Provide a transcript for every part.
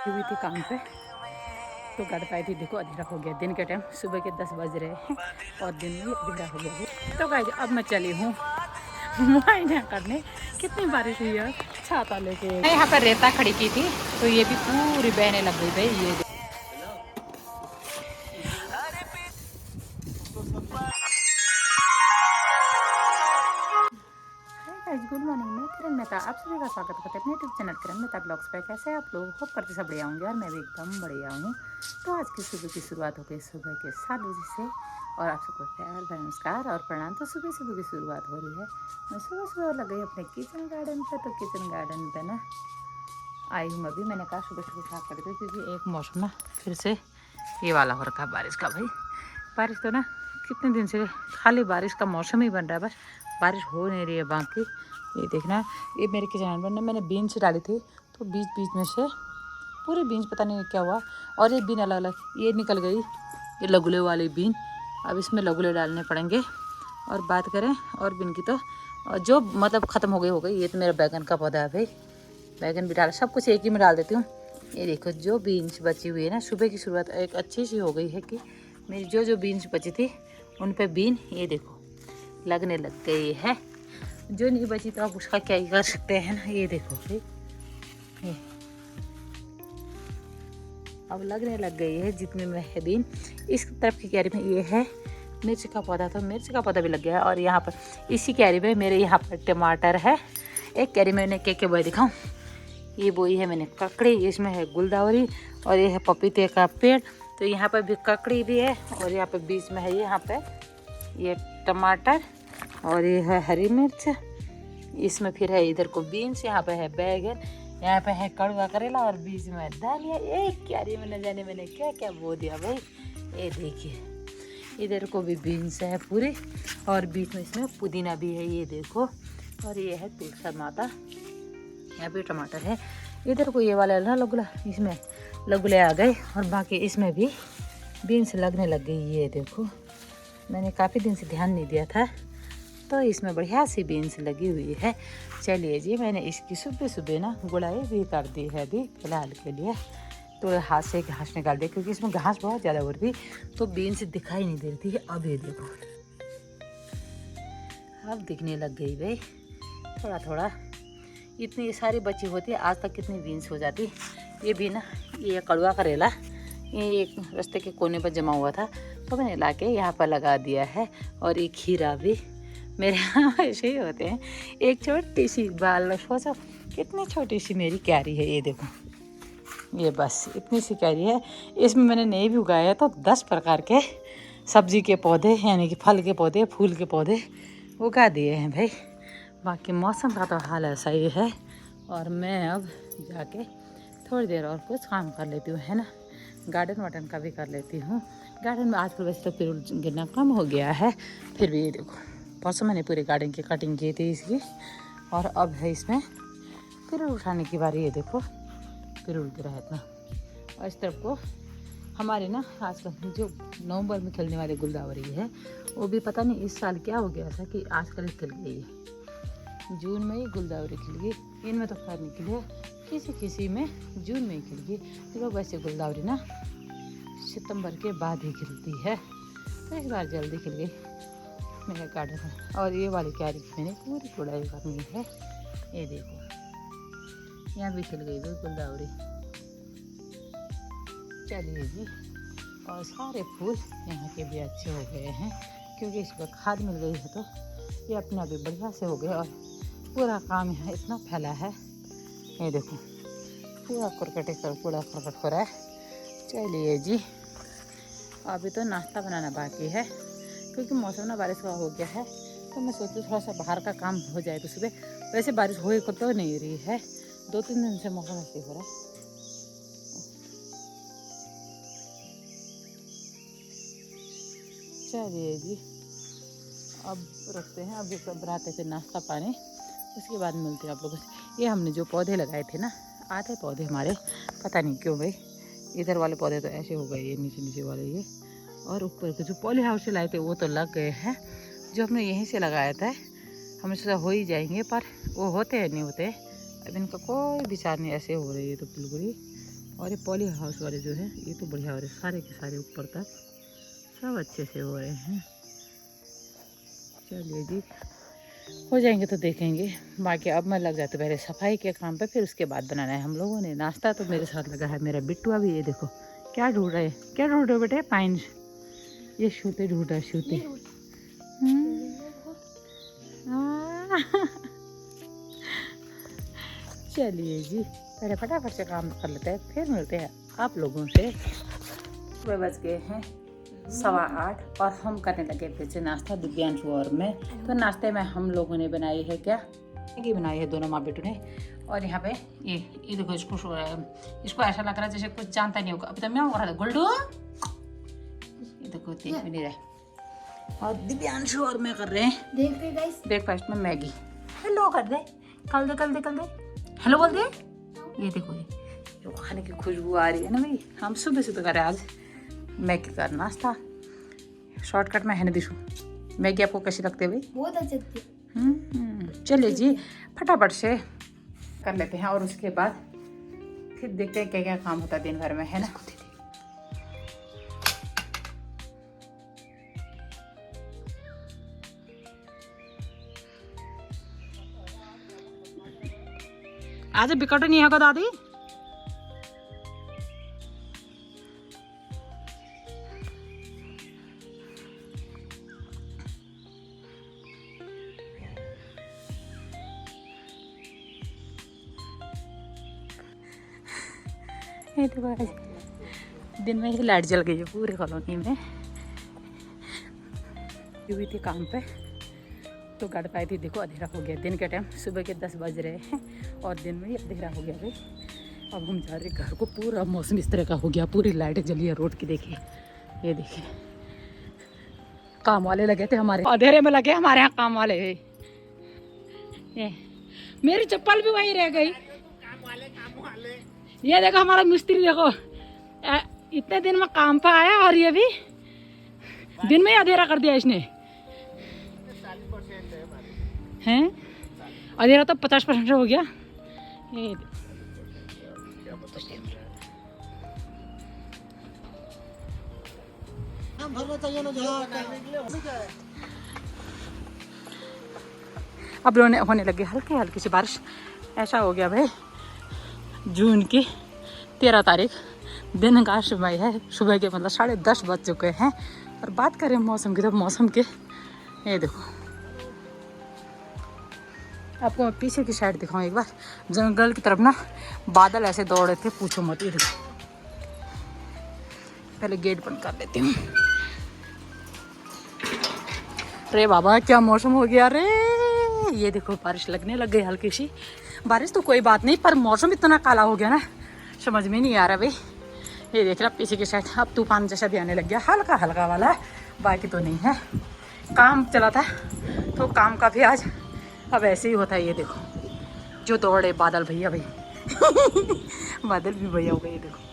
हुई थी काम पे तो कर पाई थी। देखो अंधेरा हो गया, दिन के टाइम सुबह के 10 बज रहे हैं और दिन में अंधेरा हो गया है। तो गाइस अब मैं चली हूँ मुआयना करने। कितनी बारिश हुई है, छाता लेके मैं यहाँ पर रेता खड़ी की थी तो ये भी पूरी बहने लग गई भाई। ये गुड मॉर्निंग, मैं किरण मेहता आप सभी का स्वागत करते हैं अपने यूट्यूब चैनल किरण मेहता ब्लॉग्स पे। कैसे आप लोग होप करते सब बढ़िया होंगे और मैं भी एकदम बढ़िया हूँ। तो आज की सुबह की शुरुआत हो गई सुबह के 7 बजे से और आप सबको प्यार नमस्कार और प्रणाम। तो सुबह सुबह की शुरुआत हो रही है। मैं सुबह सुबह लग गई अपने किचन गार्डन पर। तो किचन गार्डन पर ना आई हूँ अभी। मैंने कहा सुबह सुबह साफ कर दी क्योंकि एक मौसम ना फिर से ये वाला हो रखा है बारिश का। भाई बारिश तो ना कितने दिन से खाली बारिश का मौसम ही बन रहा है, बस बारिश हो नहीं रही है। बाकी ये देखना, ये मेरे किचन में मैंने बीन्स डाली थी तो बीच बीच में से पूरी बीन्स पता नहीं क्या हुआ और ये बीन अलग अलग ये निकल गई, ये लगुले वाली बीन। अब इसमें लगुले डालने पड़ेंगे। और बात करें और बीन की तो जो मतलब ख़त्म हो गई। ये तो मेरा बैगन का पौधा है भाई, बैगन भी डाला, सब कुछ एक ही में डाल देती हूँ। ये देखो जो बीन्स बची हुई है ना, सुबह की शुरुआत एक अच्छी सी हो गई है कि मेरी जो बीन्स बची थी उन पे बीन ये देखो लगने लग गई है। जो नहीं बची तो आप उसका क्या ही कर सकते हैं ना। ये देखो भाई ये अब लगने लग गई है जितने में है बीन। इस तरफ की क्यारी में ये है मिर्च का पौधा, तो मिर्च का पौधा भी लग गया है। और यहाँ पर इसी क्यारी में मेरे यहाँ पर टमाटर है। एक क्यारी में मैंने क्या बोई दिखाऊँ, ये बोई है मैंने ककड़ी, इसमें है गुलदावरी और ये है पपीते का पेड़। तो यहाँ पर भी ककड़ी भी है और यहाँ पर बीच में है यहाँ पे ये टमाटर और ये है हरी मिर्च। इसमें फिर है इधर को बीन्स, यहाँ पे है बैगन, यहाँ पे है कड़वा करेला और बीच में दालिया। एक क्यारी में न जाने मैंने क्या क्या बो दिया भाई। ये देखिए इधर को भी बीन्स है पूरी और बीच में इसमें पुदीना भी है, ये देखो। और ये है तुलसी माता, यहाँ पे टमाटर है। इधर को ये वाला ना लगुला, इसमें लगुले आ गए और बाकी इसमें भी बीन्स लगने लग गई। ये देखो मैंने काफ़ी दिन से ध्यान नहीं दिया था तो इसमें बढ़िया सी बीन्स लगी हुई है। चलिए जी, मैंने इसकी सुबह सुबह ना गुड़ाई भी कर दी है अभी फिलहाल के लिए। तो हाथ से घास निकाल दिया क्योंकि इसमें घास बहुत ज़्यादा हो रही थी तो बीन्स दिखाई नहीं दे रही थी। अब ये देखो अब दिखने लग गई भाई थोड़ा थोड़ा। इतनी सारी बची होती है, आज तक कितनी बीन्स हो जाती। ये भी ना ये कड़वा करेला ये एक रास्ते के कोने पर जमा हुआ था तो मैंने ला के यहाँ पर लगा दिया है। और एक खीरा भी मेरे यहाँ ऐसे ही होते हैं। एक छोटी सी बाल, सोचो कितनी छोटी सी मेरी क्यारी है। ये देखो ये बस इतनी सी क्यारी है। इसमें मैंने नहीं भी उगाया तो 10 प्रकार के सब्जी के पौधे यानी कि फल के पौधे फूल के पौधे उगा दिए हैं भाई। बाकी मौसम का तो हाल ऐसा ही है। और मैं अब जाके थोड़ी देर और कुछ काम कर लेती हूँ, है ना। गार्डन वार्डन का भी कर लेती हूँ। गार्डन में आजकल वैसे तो पिरुल गिरना कम हो गया है, फिर भी देखो परसों मैंने पूरे गार्डन की कटिंग की थी इसकी। और अब है इसमें पिरुल उठाने की बारी। ये देखो पिरुल गिरा है इतना। और इस तरफ को हमारे ना आजकल जो नवंबर में खिलने वाली गुलदावरी है वो भी पता नहीं इस साल क्या हो गया था कि आजकल खिल गई है। जून में ही गुलदावरी खिल गई, इनमें तो खैर नहीं खिली है, किसी किसी में जून में ही खिल गई। तो वैसे गुलदावरी ना सितंबर के बाद ही खिलती है तो इस बार जल्दी खिल गई मेरे गार्डन में। और ये वाली क्यारी की मैंने पूरी गुड़ाई करनी है। ये देखो यहाँ भी खिल गई भाई गुलदावरी। चलिए जी, और सारे फूल यहाँ के भी अच्छे हो गए हैं क्योंकि इस पर खाद मिल गई है तो ये अपना भी बढ़िया से हो गए। और पूरा काम यहाँ इतना फैला है, ये देखो पूरा पूरा करकट हो रहा है। चलिए जी, अभी तो नाश्ता बनाना बाकी है क्योंकि मौसम ना बारिश का हो गया है तो मैं सोचती थोड़ा सा बाहर का काम हो जाए तो सुबह। वैसे बारिश हो तो नहीं रही है, 2-3 दिन से मौसम ऐसे हो रहा है। चलिए जी, अब रखते हैं, अभी सब बनाते थे नाश्ता पानी, उसके बाद मिलते हैं आप लोगों से। ये हमने जो पौधे लगाए थे ना, आधे पौधे हमारे पता नहीं क्यों भाई, इधर वाले पौधे तो ऐसे हो गए, ये नीचे नीचे वाले ये, और ऊपर के जो पॉली हाउस से लाए थे वो तो लग गए हैं जो हमने यहीं से लगाया था, हमें सोचा हो ही जाएंगे, पर वो होते हैं नहीं होते। अब इनका कोई विचार नहीं, ऐसे हो रही है तो बिल्कुल ही। और ये पॉली हाउस वाले जो है ये तो बढ़िया हो रहे, सारे के सारे ऊपर तक सब अच्छे से हो रहे हैं। चलिए जी, हो जाएंगे तो देखेंगे। बाकी अब मैं लग जाती पहले सफाई के काम पे, फिर उसके बाद बनाना है हम लोगों ने नाश्ता। तो मेरे साथ लगा है मेरा बिट्टू। अभी ये देखो क्या ढूंढ रहे, क्या ढूंढ रहे हो बेटे? पाइन, ये शूते ढूंढ रहा है, शूते। चलिए जी, पहले फटाफट से काम कर लेते हैं, फिर मिलते हैं आप लोगों से। सुबह बज गए हैं 7:15 और हम करने लगे फिर से नाश्ता दिव्यांशु और मैं। तो नाश्ते में हम लोगों ने बनाई है क्या, मैगी बनाई है दोनों माँ बेटू ने। और यहाँ पे ये देखो, इसको ऐसा लग रहा है जैसे कुछ जानता नहीं होगा। अभी तो मैं हो रहा था गुल्डू, ये देखो देख भी नहीं रहा। और दिव्यांशु और मैं कर रहे हैं ब्रेकफास्ट में मैगी। हेलो कर दे, कल दे हेलो बोल दे। ये देखो जो खाने की खुशबू आ रही है ना भाई, हम सुबह से तो करें आज मैगी का नाश्ता। शॉर्टकट में है ना दिशु, मैगी आपको कैसी लगती है भाई? बहुत अच्छी। चलिए जी, फटाफट से कर लेते हैं और उसके बाद फिर देखते हैं क्या क्या काम होता है दिन भर में, है ना। आज बिकट नहीं है दादी। ये तो आज दिन में ही लाइट जल गई है पूरे कॉलोनी में। भी थी काम पे तो गाड़ पाई थी। देखो अंधेरा हो गया, दिन के टाइम सुबह के 10 बज रहे हैं और दिन में ही अंधेरा हो गया भाई। अब हम जा रहे घर को, पूरा मौसम इस तरह का हो गया, पूरी लाइटें जली है रोड की। देखिए ये देखिए, काम वाले लगे थे हमारे, अंधेरे में लगे हमारे यहाँ काम वाले। ये मेरी चप्पल भी वहीं रह गई। ये देखो हमारा मिस्त्री, देखो इतने दिन में काम पे आया और ये भी दिन में ही अंधेरा कर दिया इसने। हैं अंधेरा तो 50% हो गया। ये अब होने लगी हल्की हल्की सी बारिश। ऐसा हो गया भाई, जून की 13 तारीख, दिन का समय है, सुबह के मतलब 10:30 बज चुके हैं। और बात करें मौसम की, तो मौसम के ये देखो, आपको मैं पीछे की साइड दिखाऊं एक बार। जंगल की तरफ ना बादल ऐसे दौड़ रहे थे, पूछो मत। ये देखो, पहले गेट बंद कर देती हूँ। अरे बाबा क्या मौसम हो गया रे। ये देखो बारिश लगने लग गई हल्की सी। बारिश तो कोई बात नहीं, पर मौसम इतना काला हो गया ना, समझ में नहीं आ रहा भाई। ये देख रहा पीछे की साइड अब तूफान जैसा भी आने लग गया, हल्का हल्का वाला, बाकी तो नहीं है। काम चला था तो काम का भी आज अब ऐसे ही होता है। ये देखो जो दौड़े बादल भैया भाई बादल भी भैया हो गए। ये देखो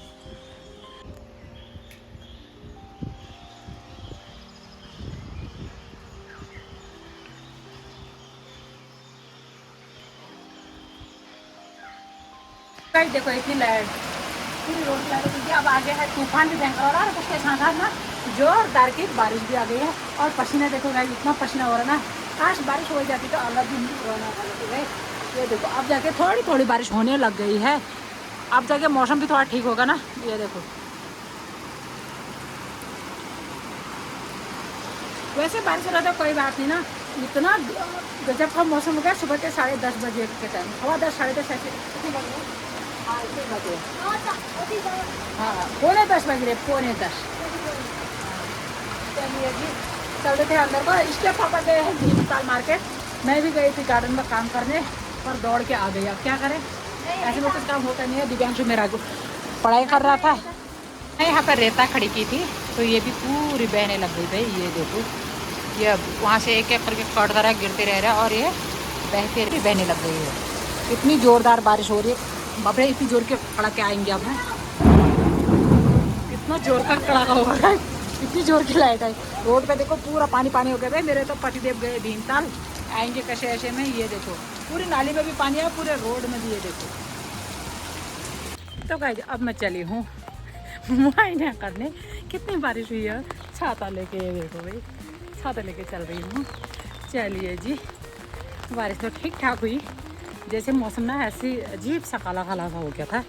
देखो इतनी लाइट पूरी रोड की लाइट, क्योंकि अब आगे है तूफान भी भयंकर हो रहा है। उसके साथ साथ ना जोरदार की बारिश भी आ गई है। और पसीना देखो गाइस, इतना पसीना हो रहा है ना, काश बारिश हो जाती तो अलग ही रोना वाला। ये देखो अब जाके थोड़ी थोड़ी बारिश होने लग गई है, अब जाके मौसम भी थोड़ा ठीक होगा ना। ये देखो वैसे बारिश हो रहा था कोई बात नहीं ना, इतना गजब का मौसम हो गया। सुबह के 10:30 बजे के टाइम, 10:15 10:30 ऐसे। हाँ 9:45 बज रहे, 9:45। चलिए जी चल रहे थे अंदर को। इसके पापा गए हैं भीमताल मार्केट, मैं भी गई थी गार्डन में काम करने, पर दौड़ के आ गई। अब क्या करें, ऐसे में कुछ काम होता नहीं है। दिव्यांशु मेरा पढ़ाई कर रहा था, मैं यहाँ पर रेता खड़ी की थी तो ये भी पूरी बहने लग गई भाई। ये देखो ये वहाँ से एक एक करके कट रहा है, गिरते रह रहा है और ये बहने लग गई है। इतनी ज़ोरदार बारिश हो रही है बाप रे, इतनी जोर के कड़ाके आएंगे अब। कितना जोर का कड़ाका हो रहा है। इतनी जोर की लाइट आई। रोड पे देखो पूरा पानी पानी हो गया भाई। मेरे तो पतिदेव गए भीमताल, आएंगे कैसे ऐसे में। ये देखो पूरी नाली में भी पानी है, पूरे रोड में भी। ये देखो तो गाइस अब मैं चली हूँ मुआयना करने। कितनी बारिश हुई है। छाता लेके, ये देखो भाई छाता लेके चल रही हूँ। चलिए जी, बारिश तो ठीक ठाक हुई। जैसे मौसम ना ऐसी अजीब सा काला काला सा हो गया था,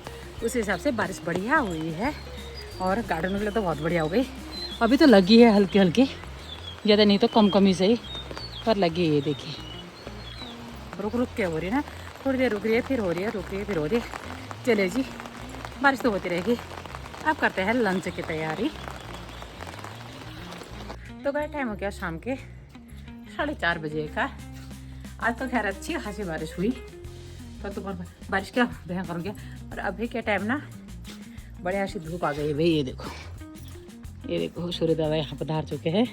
उस हिसाब से बारिश बढ़िया हुई है। और गार्डन के लिए तो बहुत बढ़िया हो गई। अभी तो लगी है हल्की हल्की, ज़्यादा नहीं तो कम कम ही सही, पर लगी है। ये देखिए रुक रुक के हो रही है ना, थोड़ी देर रुक रही है फिर हो रही है, रुक रही है फिर हो रही है। चले जी, बारिश तो होती रहेगी। अब करते हैं लंच की तैयारी। तो गए टाइम हो गया शाम के 4:30 बजे का। आज तो खैर अच्छी खासी बारिश हुई, पर तो बारिश क्या भयंकर हो गया। और अभी के टाइम ना बढ़िया सी धूप आ गई है भाई। ये देखो सूर्य दादा यहाँ पर धार चुके हैं,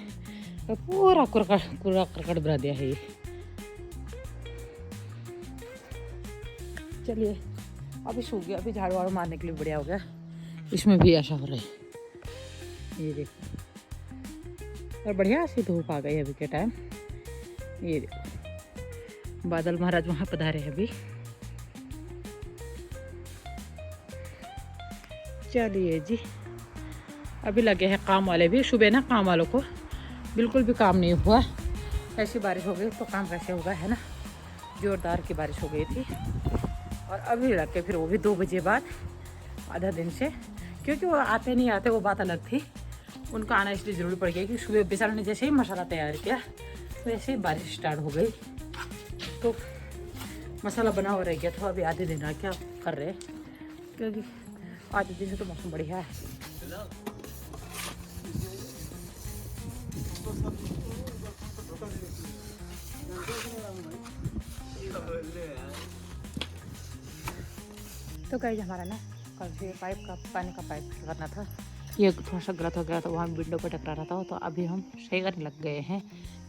तो पूरा करकट बना दिया है ये। चलिए अभी सूख गया, अभी झाड़ू वाड़ू मारने के लिए बढ़िया हो गया। इसमें भी ऐसा हो रहा है। ये देखो और बढ़िया सी धूप आ गई अभी के टाइम। ये देखो बादल महाराज वहाँ पधारे हैं अभी। चलिए जी, अभी लगे हैं काम वाले भी। सुबह ना काम वालों को बिल्कुल भी काम नहीं हुआ, ऐसी बारिश हो गई तो काम कैसे होगा, है ना। जोरदार की बारिश हो गई थी। और अभी लग के फिर वो भी 2 बजे बाद आधा दिन से, क्योंकि वो आते नहीं आते वो बात अलग थी। उनका आना इसलिए ज़रूरी पड़ गया कि सुबह बिसाल ने जैसे ही मसाला तैयार किया वैसे ही बारिश स्टार्ट हो गई, तो मसाला बना हुआ रह गया था। अभी आधे दिन क्या कर रहे हैं, क्योंकि आधे दिन से तो मौसम बढ़िया है। तो गाइस हमारा ना कल से पाइप का पानी का पाइप करना था, ये थोड़ा सा गलत हो गया था, वहाँ विंडो पर टकरा रहा था। तो अभी हम सही करने लग गए हैं,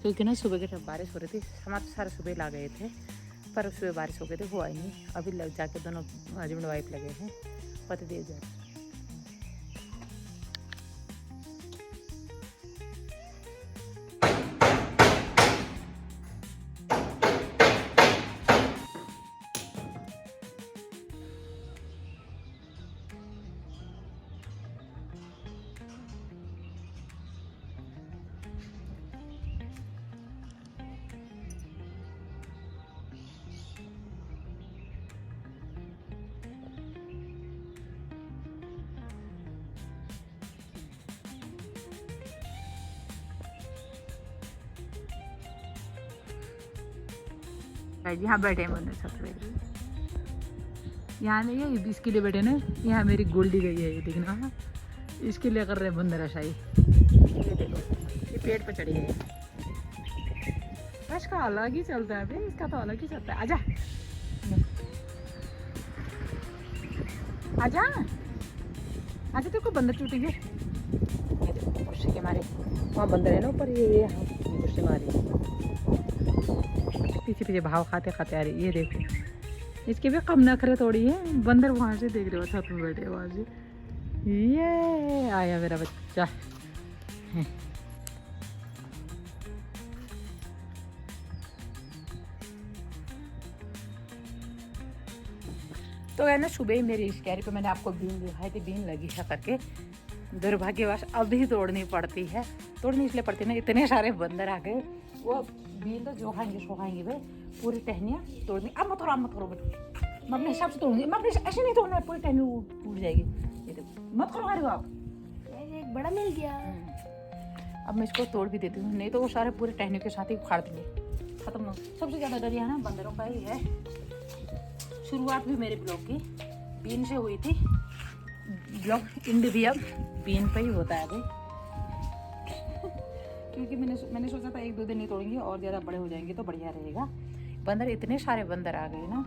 क्योंकि ना सुबह के टाइम बारिश हो रही थी। हमारे तो सारे सुबह ला गए थे, पर सुबह बारिश हो गई थी, हुआ ही नहीं। अभी लग जाके दोनों हस्बैंड वाइफ लगे हैं, पति दे जाए। यहाँ बैठे हैं बंदर सबसे, यहाँ नहीं है इसके लिए बैठे ना। यहाँ मेरी गोल्डी गई है, ये देखना, इसके लिए कर रहे हैं बंदर ऐसा ही। ये देखो ये पेड़ पे चढ़ी है। इसका अलग ही चलता है भाई, इसका तो अलग ही चलता है। आजा आजा आजा, तेरे को बंदर चूटेंगे। ये देखो गुस्से के मारे, वहाँ बंदर है ना ऊपर, ये गुस्से मारे पीछे पीछे भाव खाते खाते आ रही। ये देखो इसके भी कम नखरे थोड़ी है। बंदर वहाँ से देख रहे हो, छत में बैठे वहाँ से। ये आया मेरा बच्चा। तो है ना सुबह ही मेरी इस कैरी पे मैंने आपको बीन दिखाई थी, बीन लगी है करके। दुर्भाग्यवश अभी तोड़नी पड़ती है। तोड़नी इसलिए पड़ती है ना, इतने सारे बंदर आ गए, वो बीन तो जो खाएंगे भाई, पूरी टहनियाँ तोड़नी। अब मत करो बेटा, मैं अपने हिसाब से तोड़ूंगी। मैं अपने ऐसे नहीं तोड़ना, पूरी टहनी टूट जाएगी। ये देखो मत करो, आ रहे हो आप। एक बड़ा मिल गया। अब मैं इसको तोड़ भी देती हूँ, नहीं तो वो सारे पूरे टहनियों के साथ ही उखाड़ देंगे, खत्म हो। सबसे ज़्यादा डर है ना बंदरों का ही है। शुरुआत भी मेरे ब्लॉग की बीन से हुई थी। ब्लॉग इंड भी अब बीन पे ही होता है भाई, क्योंकि मैंने सोचा था 1-2 दिन नहीं तोड़ेंगे, और ज़्यादा बड़े हो जाएंगे तो बढ़िया रहेगा। बंदर इतने सारे बंदर आ गए ना,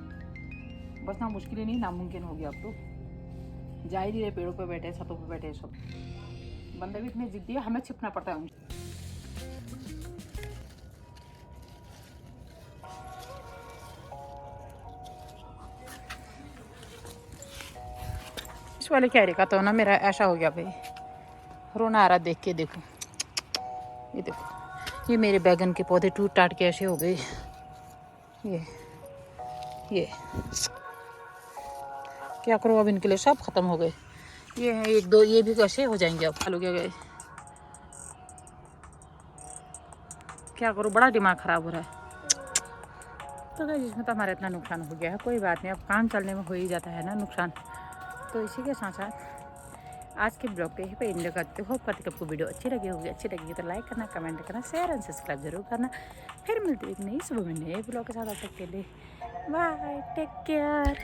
बस ना मुश्किल ही नहीं नामुमकिन हो गया। अब तो जा ही नहीं रहे, पेड़ों पे बैठे, छतों पे बैठे सब बंदर भी इतने जिद्दी है, हमें छिपना पड़ता है उनसे। इस वाले कैरी का तो ना मेरा ऐसा हो गया भाई, रोना आ रहा देख के। देखो ये देखो, ये मेरे बैगन के पौधे टूट टाट के ऐसे हो गए। ये क्या करूँ अब, इनके लिए सब खत्म हो गए। ये है एक दो, ये भी कैसे हो जाएंगे अब, आलू क्या गए, क्या करूँ, बड़ा दिमाग ख़राब हो रहा है। तो गाइस इसमें तो हमारा इतना नुकसान हो गया है, कोई बात नहीं, अब काम चलने में हो ही जाता है ना नुकसान। तो इसी के साथ साथ आज के ब्लॉग पे ही पे एंड करते हो। होप करते कि आपको वीडियो अच्छी लगी होगी, अच्छी लगी तो लाइक करना, कमेंट करना, शेयर एंड सब्सक्राइब जरूर करना। फिर मिलती है एक नई सुबह में नए ब्लॉग के साथ। अब तक के लिए बाय, टेक केयर।